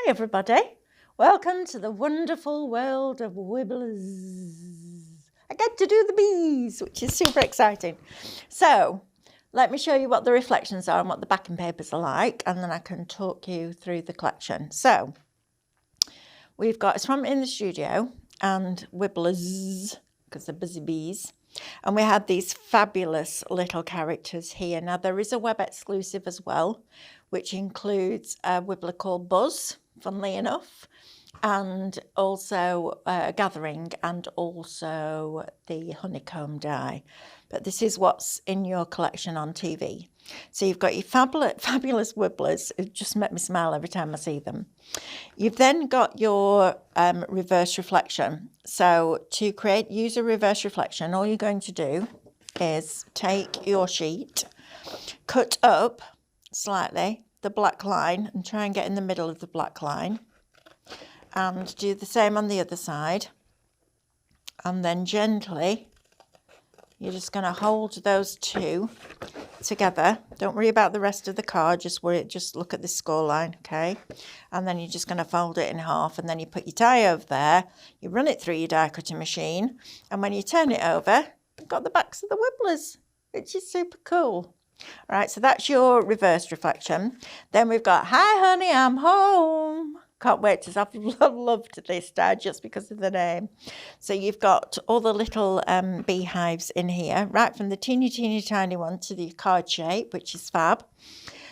Hi everybody, welcome to the wonderful world of Wibblers. I get to do the bees, which is super exciting. So let me show you what the reflections are and what the backing papers are like, and then I can talk you through the collection. So we've got, it's from In the Studio and Wibblerzzz, because they're busy bees. And we had these fabulous little characters here. Now there is a web exclusive as well, which includes a Wibbler called Buzz, funnily enough, and also a gathering and also the honeycomb die. But this is what's in your collection on TV. So you've got your fabulous Wibblers, who just make me smile every time I see them. You've then got your reverse reflection. So to use a reverse reflection, all you're going to do is take your sheet, cut up slightly the black line and try and get in the middle of the black line, and do the same on the other side, and then gently you're just going to hold those two together. Don't worry about the rest of the card, just look at the score line, okay? And then you're just going to fold it in half, and then you put your die over there, you run it through your die cutting machine, and when you turn it over, you've got the backs of the Wibblers, which is super cool. All right, so that's your reverse reflection. Then we've got, hi honey, I'm home. Can't wait to I've loved this die just because of the name. So you've got all the little beehives in here, right from the teeny tiny one to the card shape, which is fab.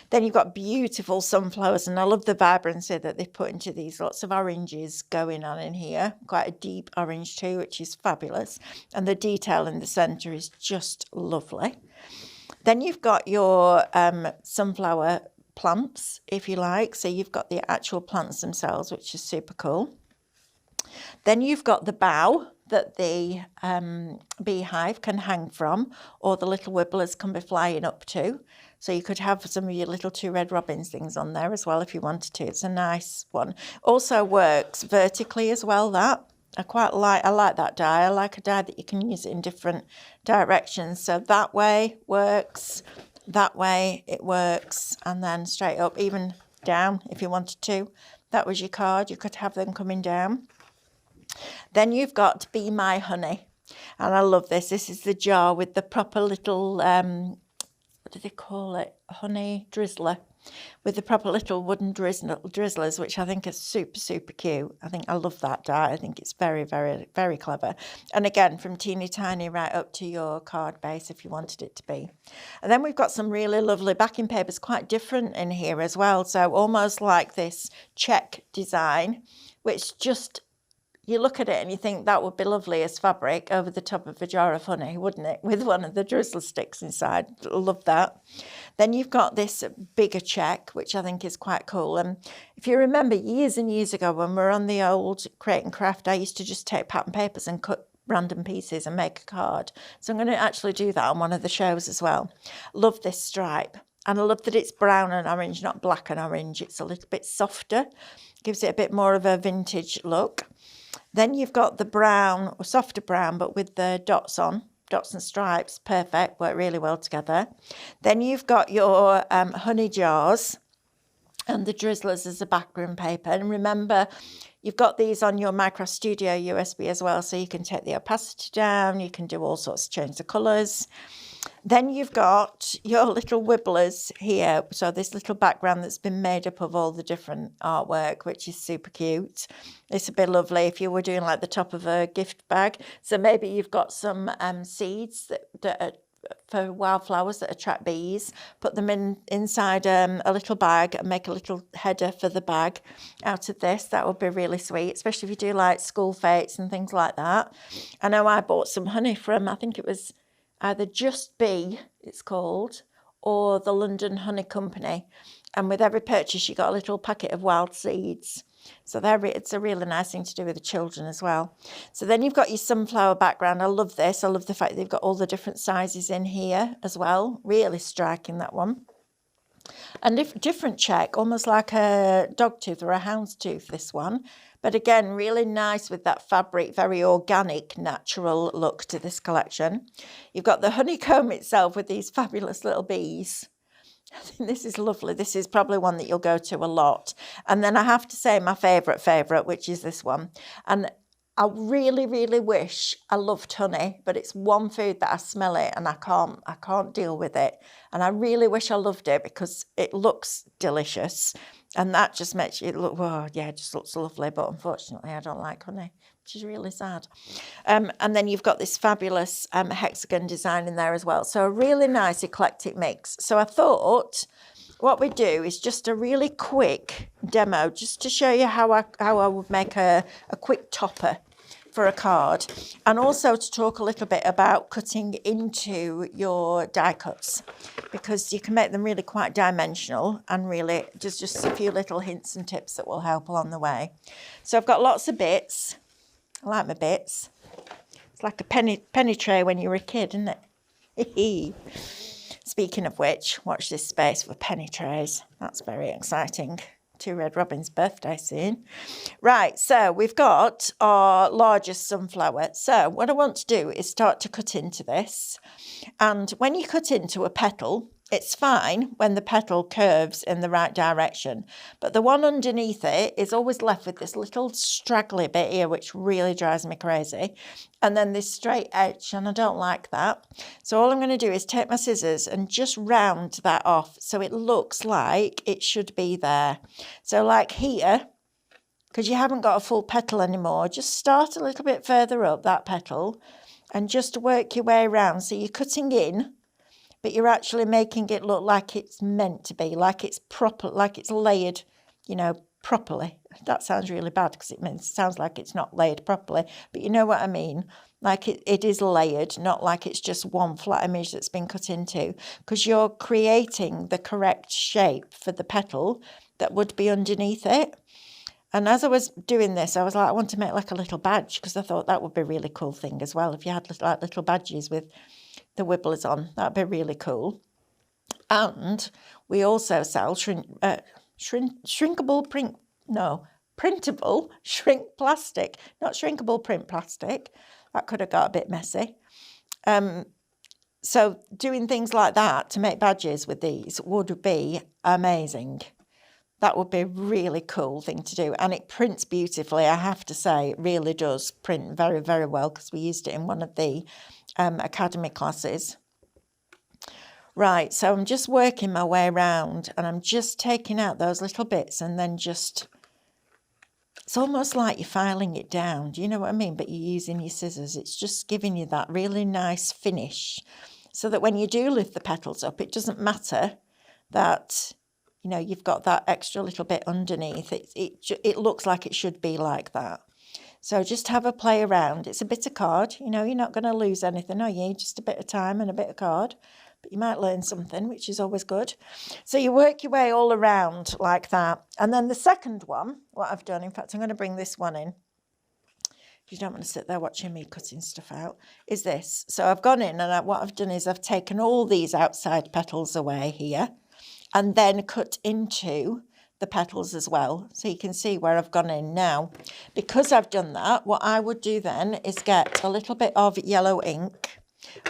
Then you've got beautiful sunflowers, and I love the vibrancy that they've put into these. Lots of oranges going on in here, quite a deep orange too, which is fabulous. And the detail in the centre is just lovely. Then you've got your sunflower plants, if you like. So you've got the actual plants themselves, which is super cool. Then you've got the bough that the beehive can hang from, or the little Wibblers can be flying up to. So you could have some of your little 2 red robins things on there as well if you wanted to. It's a nice one. Also works vertically as well, that. I like that die. I like a die that you can use it in different directions. So that way works, that way it works, and then straight up, even down if you wanted to. That was your card. You could have them coming down. Then you've got Be My Honey. And I love this. This is the jar with the proper little, what do they call it? Honey drizzler. With the proper little wooden drizzlers, which I think is super cute. I love that die. I think it's very clever. And again, from teeny tiny right up to your card base if you wanted it to be. And then we've got some really lovely backing papers, quite different in here as well. So almost like this check design, which just, you look at it and you think that would be lovely as fabric over the top of a jar of honey, wouldn't it? With one of the drizzle sticks inside. Love that. Then you've got this bigger check, which I think is quite cool. And if you remember years and years ago when we were on the old Create and Craft, I used to just take pattern papers and cut random pieces and make a card. So I'm going to actually do that on one of the shows as well. Love this stripe. And I love that it's brown and orange, not black and orange. It's a little bit softer. Gives it a bit more of a vintage look. Then you've got the brown, or softer brown, but with the dots on. Dots and stripes, perfect, work really well together. Then you've got your honey jars and the drizzlers as a background paper. And remember, you've got these on your Micro Studio USB as well, so you can take the opacity down, you can do all sorts, change the colours. Then you've got your little Wibblers here. So this little background that's been made up of all the different artwork, which is super cute. This would be lovely if you were doing like the top of a gift bag. So maybe you've got some seeds that are for wildflowers that attract bees. Put them inside a little bag and make a little header for the bag out of this. That would be really sweet, especially if you do like school fetes and things like that. I know I bought some honey from, I think it was either Just Bee, it's called, or the London Honey Company. And with every purchase, you got a little packet of wild seeds. So it's a really nice thing to do with the children as well. So then you've got your sunflower background. I love this. I love the fact that they've got all the different sizes in here as well. Really striking, that one. And different check, almost like a dog tooth or a houndstooth, this one. But again, really nice with that fabric, very organic, natural look to this collection. You've got the honeycomb itself with these fabulous little bees. I think this is lovely. This is probably one that you'll go to a lot. And then I have to say my favourite, which is this one. And I really, really wish I loved honey, but it's one food that I smell it and I can't deal with it. And I really wish I loved it because it looks delicious. And that just makes it look, oh yeah, it just looks lovely. But unfortunately, I don't like honey, which is really sad. And then you've got this fabulous hexagon design in there as well. So a really nice eclectic mix. So I thought what we do is just a really quick demo, just to show you how I would make a quick topper for a card, and also to talk a little bit about cutting into your die cuts, because you can make them really quite dimensional, and really just a few little hints and tips that will help along the way. So I've got lots of bits. I like my bits. It's like a penny tray when you were a kid, isn't it? Speaking of which, watch this space for penny trays. That's very exciting. To Red Robin's birthday soon. Right, so we've got our largest sunflower. So what I want to do is start to cut into this. And when you cut into a petal, it's fine when the petal curves in the right direction. But the one underneath it is always left with this little straggly bit here, which really drives me crazy. And then this straight edge, and I don't like that. So all I'm going to do is take my scissors and just round that off so it looks like it should be there. So like here, because you haven't got a full petal anymore, just start a little bit further up that petal and just work your way around. So you're cutting in, but you're actually making it look like it's meant to be, like it's proper, like it's layered, you know, properly. That sounds really bad because it sounds like it's not layered properly, but you know what I mean. Like it is layered, not like it's just one flat image that's been cut into, because you're creating the correct shape for the petal that would be underneath it. And as I was doing this, I was like, I want to make like a little badge, because I thought that would be a really cool thing as well. If you had like little badges with the Wibblers on, that'd be really cool. And we also sell printable shrink plastic, not shrinkable print plastic. That could have got a bit messy. So doing things like that to make badges with these would be amazing. That would be a really cool thing to do. And it prints beautifully, I have to say. It really does print very, very well, because we used it in one of the academy classes. Right, so I'm just working my way around, and I'm just taking out those little bits, and then just, it's almost like you're filing it down. Do you know what I mean? But you're using your scissors. It's just giving you that really nice finish, so that when you do lift the petals up, it doesn't matter that, you know, you've got that extra little bit underneath. It looks like it should be like that. So just have a play around. It's a bit of card. You know, you're not going to lose anything, are you? Just a bit of time and a bit of card. But you might learn something, which is always good. So you work your way all around like that. And then the second one, what I've done, in fact, I'm going to bring this one in. If you don't want to sit there watching me cutting stuff out, is this. So I've gone in, and what I've done is I've taken all these outside petals away here, and then cut into the petals as well. So you can see where I've gone in now. Because I've done that, what I would do then is get a little bit of yellow ink,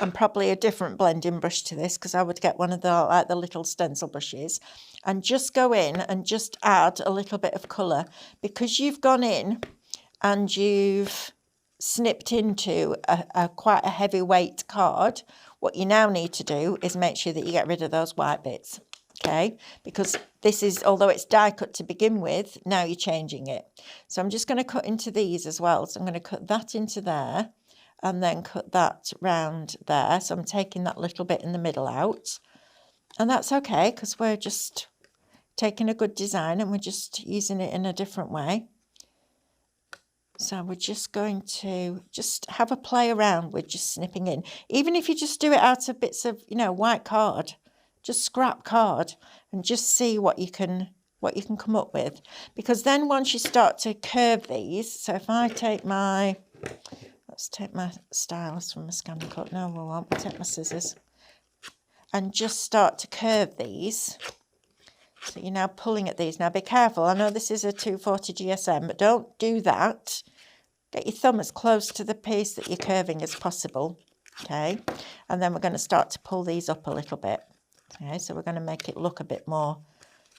and probably a different blending brush to this, because I would get one of the like the little stencil brushes, and just go in and just add a little bit of colour. Because you've gone in and you've snipped into a quite a heavyweight card, what you now need to do is make sure that you get rid of those white bits. Okay, because this is, although it's die cut to begin with, now you're changing it. So I'm just going to cut into these as well. So I'm going to cut that into there, and then cut that round there. So I'm taking that little bit in the middle out. And that's okay, because we're just taking a good design and we're just using it in a different way. So we're just going to just have a play around with just snipping in. Even if you just do it out of bits of, you know, white card, just scrap card, and just see what you can come up with. Because then once you start to curve these, so if I take my, let's take my stylus from my scanner cut. No, we won't. We'll take my scissors and just start to curve these. So you're now pulling at these. Now be careful. I know this is a 240 GSM, but don't do that. Get your thumb as close to the piece that you're curving as possible. Okay, and then we're going to start to pull these up a little bit. Okay, so we're going to make it look a bit more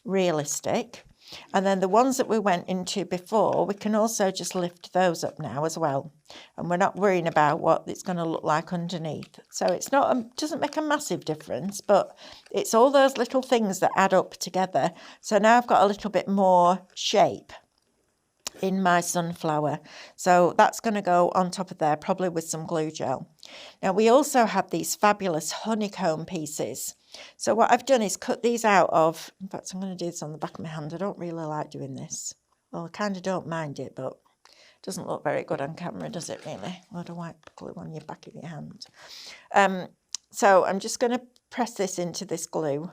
realistic. And then the ones that we went into before, we can also just lift those up now as well. And we're not worrying about what it's going to look like underneath. So it's not, doesn't make a massive difference, but it's all those little things that add up together. So now I've got a little bit more shape in my sunflower. So that's going to go on top of there, probably with some glue gel. Now we also have these fabulous honeycomb pieces. So what I've done is cut these out of, in fact I'm going to do this on the back of my hand. I don't really like doing this. Well, I kind of don't mind it, but it doesn't look very good on camera, does it really? A lot of white glue on your back of your hand. So I'm just going to press this into this glue,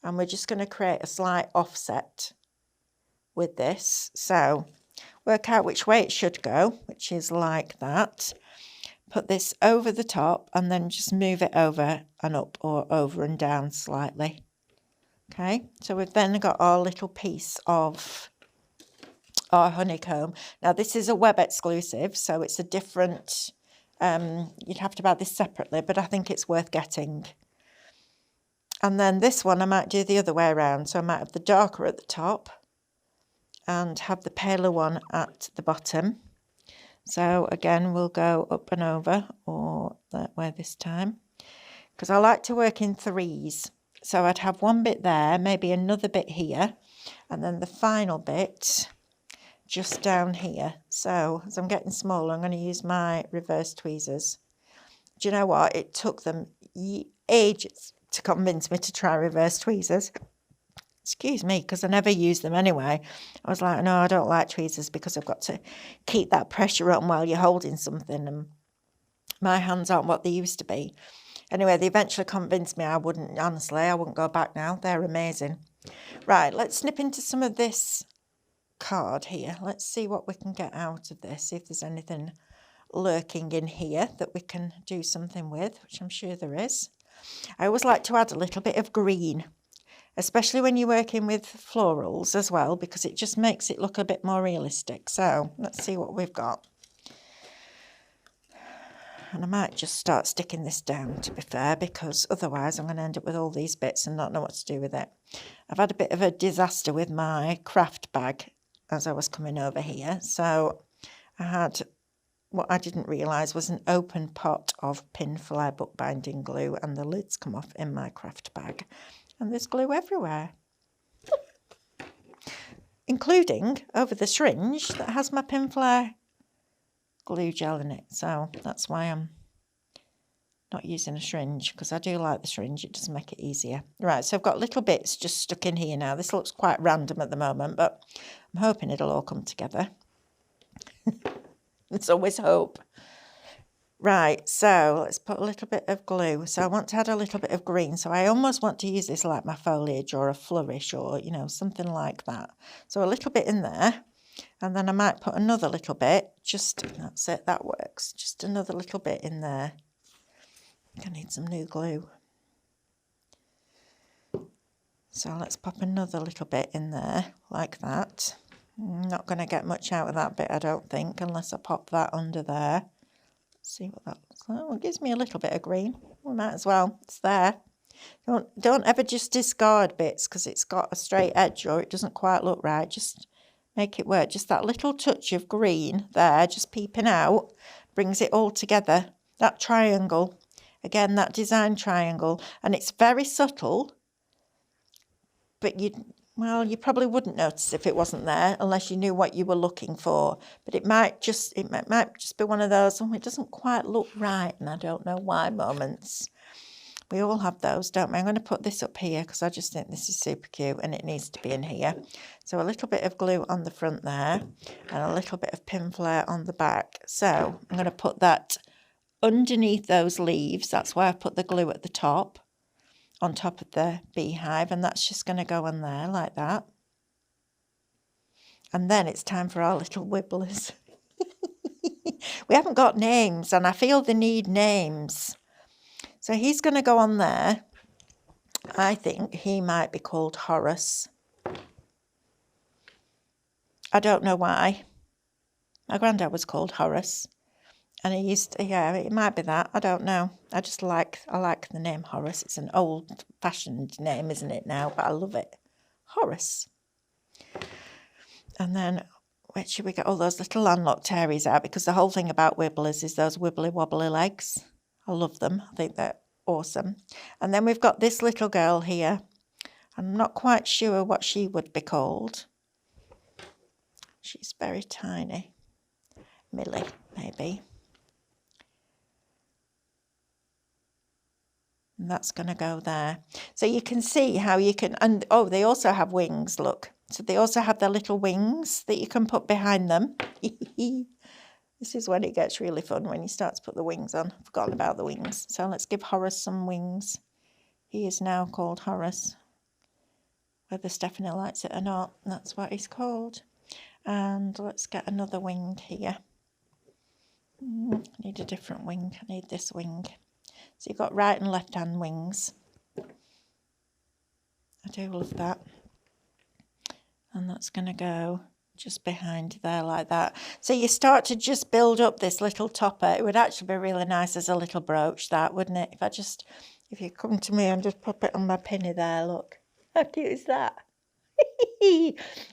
and we're just going to create a slight offset with this. So work out which way it should go, which is like that. Put this over the top and then just move it over and up or over and down slightly. Okay, so we've then got our little piece of our honeycomb. Now this is a web exclusive, so it's a different, you'd have to buy this separately, but I think it's worth getting. And then this one I might do the other way around, so I might have the darker at the top and have the paler one at the bottom. So again, we'll go up and over, or that way this time, because I like to work in threes. So I'd have one bit there, maybe another bit here, and then the final bit just down here. So as I'm getting smaller, I'm going to use my reverse tweezers. Do you know what? It took them ages to convince me to try reverse tweezers. Excuse me, because I never use them anyway. I was like, no, I don't like tweezers because I've got to keep that pressure on while you're holding something, and my hands aren't what they used to be. Anyway, they eventually convinced me I wouldn't go back now. They're amazing. Right, let's snip into some of this card here. Let's see what we can get out of this, see if there's anything lurking in here that we can do something with, which I'm sure there is. I always like to add a little bit of green, especially when you're working with florals as well, because it just makes it look a bit more realistic. So let's see what we've got. And I might just start sticking this down, to be fair, because otherwise I'm going to end up with all these bits and not know what to do with it. I've had a bit of a disaster with my craft bag as I was coming over here. So I had what I didn't realise was an open pot of pin flare bookbinding glue, and the lids come off in my craft bag. And there's glue everywhere, including over the syringe that has my pin flare glue gel in it. So that's why I'm not using a syringe, because I do like the syringe. It does make it easier. Right, so I've got little bits just stuck in here now. This looks quite random at the moment, but I'm hoping it'll all come together. There's always hope. Right, so let's put a little bit of glue. So I want to add a little bit of green. So I almost want to use this like my foliage or a flourish, or, you know, something like that. So a little bit in there. And then I might put another little bit. Just, that's it, that works. Just another little bit in there. I think I need some new glue. So let's pop another little bit in there, like that. I'm not going to get much out of that bit, I don't think, unless I pop that under there. See what that looks like. Oh, it gives me a little bit of green. We might as well. It's there. Don't ever just discard bits because it's got a straight edge or it doesn't quite look right. Just make it work. Just that little touch of green there, just peeping out, brings it all together. That triangle, again, that design triangle, and it's very subtle, but you probably wouldn't notice if it wasn't there unless you knew what you were looking for. But it might just be one of those, oh, it doesn't quite look right and I don't know why moments. We all have those, don't we? I'm going to put this up here because I just think this is super cute and it needs to be in here. So a little bit of glue on the front there and a little bit of pin flare on the back. So I'm going to put that underneath those leaves. That's why I put the glue at the top, on top of the beehive, and that's just going to go on there like that. And then it's time for our little Wibblers. We haven't got names, and I feel they need names. So he's going to go on there. I think he might be called Horace. I don't know why. My granddad was called Horace. And he used to, yeah, it might be that. I don't know. I like the name Horace. It's an old-fashioned name, isn't it now? But I love it. Horace. And then, where should we get all those little landlocked terriers out? Because the whole thing about Wibblers is those wibbly wobbly legs. I love them. I think they're awesome. And then we've got this little girl here. I'm not quite sure what she would be called. She's very tiny. Millie, maybe. And that's going to go there. So you can see how you can, and oh, they also have wings, look. So they also have their little wings that you can put behind them. This is when it gets really fun, when you start to put the wings on. I've forgotten about the wings. So let's give Horace some wings. He is now called Horace. Whether Stephanie likes it or not, that's what he's called. And let's get another wing here. I need a different wing. I need this wing. So you've got right and left hand wings. I do love that. And that's going to go just behind there like that. So you start to just build up this little topper. It would actually be really nice as a little brooch, that, wouldn't it? If you come to me and just pop it on my pinny there, look. How cute is that?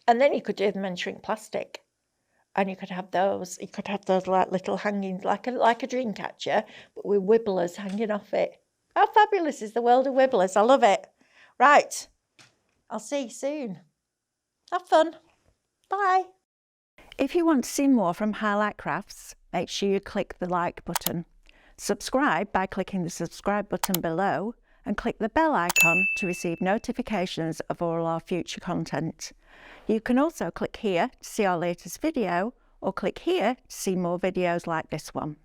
And then you could do them in shrink plastic. And you could have those like little hangings, like a dream catcher, but with Wibblers hanging off it. How fabulous is the world of Wibblers? I love it. Right, I'll see you soon. Have fun. Bye. If you want to see more from Highlight Crafts, make sure you click the like button. Subscribe by clicking the subscribe button below and click the bell icon to receive notifications of all our future content. You can also click here to see our latest video, or click here to see more videos like this one.